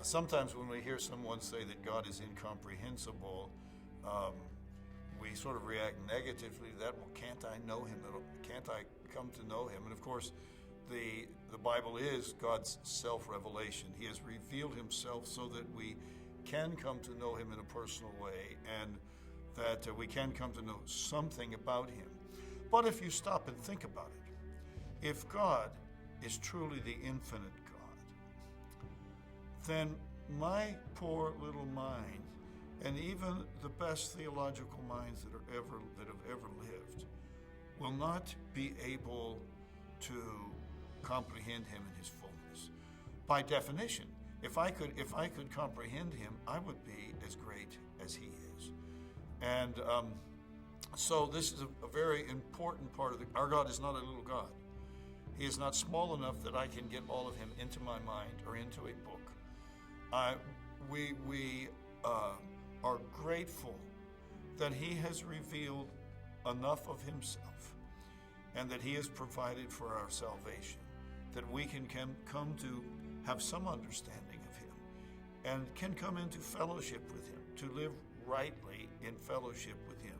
Sometimes when we hear someone say that God is incomprehensible, we sort of react negatively to that. Well, can't I know him? Can't I come to know him? And of course, the Bible is God's self-revelation. He has revealed himself so that we can come to know him in a personal way, and that we can come to know something about him. But if you stop and think about it, if God is truly the infinite God, then my poor little mind, and even the best theological minds that have ever lived, will not be able to comprehend him in his fullness. By definition, if I could comprehend him, I would be as great as he is. And so this is a very important part of our God is not a little God. He is not small enough that I can get all of him into my mind or into a book. We are grateful that he has revealed enough of himself, and that he has provided for our salvation, that we can come to have some understanding of him, and can come into fellowship with him, to live rightly in fellowship with him,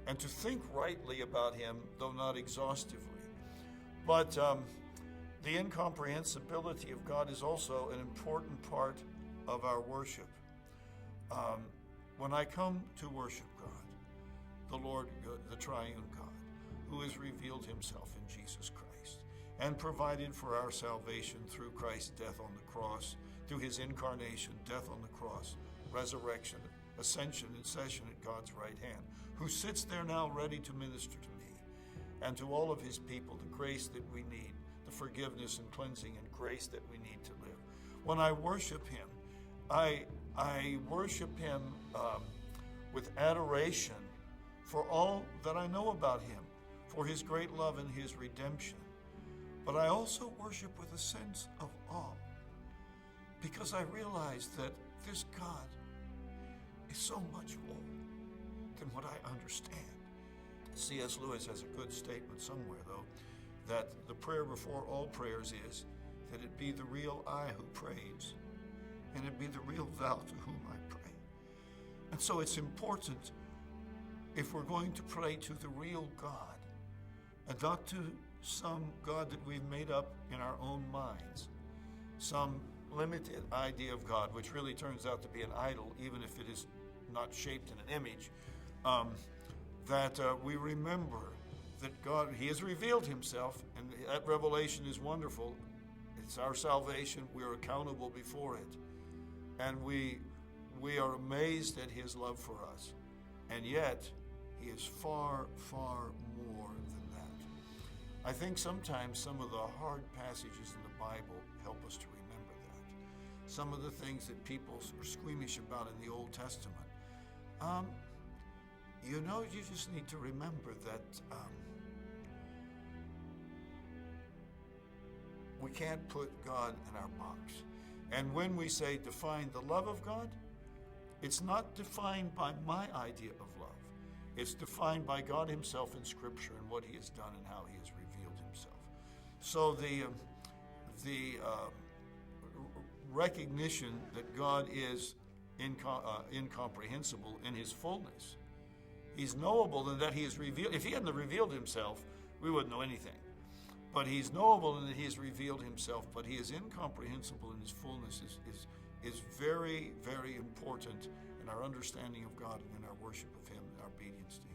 and to think rightly about him, though not exhaustively. But the incomprehensibility of God is also an important part of our worship. When I come to worship God, the Lord, the triune God, who has revealed himself in Jesus Christ and provided for our salvation through Christ's death on the cross, through his incarnation, death on the cross, resurrection, ascension, and session at God's right hand, who sits there now ready to minister to me and to all of his people the grace that we need, the forgiveness and cleansing and grace that we need to live. When I worship him, I worship him with adoration for all that I know about him, for his great love and his redemption. But I also worship with a sense of awe, because I realize that this God is so much more than what I understand. C.S. Lewis has a good statement somewhere, though, that the prayer before all prayers is that it be the real I who prays, and it be the real thou to whom I pray. And so it's important, if we're going to pray to the real God, and not to some God that we've made up in our own minds, some limited idea of God, which really turns out to be an idol, even if it is not shaped in an image, that we remember that God, he has revealed himself, and that revelation is wonderful. It's our salvation. We are accountable before it. And we are amazed at his love for us. And yet, he is far, far more than that. I think sometimes some of the hard passages in the Bible help us to remember that. Some of the things that people are squeamish about in the Old Testament. You just need to remember that we can't put God in our box. And when we say define the love of God, it's not defined by my idea of love. It's defined by God himself in Scripture and what he has done and how he has revealed himself. So the recognition that God is incomprehensible in his fullness. He's knowable in that he is revealed. If he hadn't revealed himself, we wouldn't know anything. But he's knowable in that he has revealed himself, but he is incomprehensible in his fullness is very, very important in our understanding of God and in our worship of him and our obedience to him.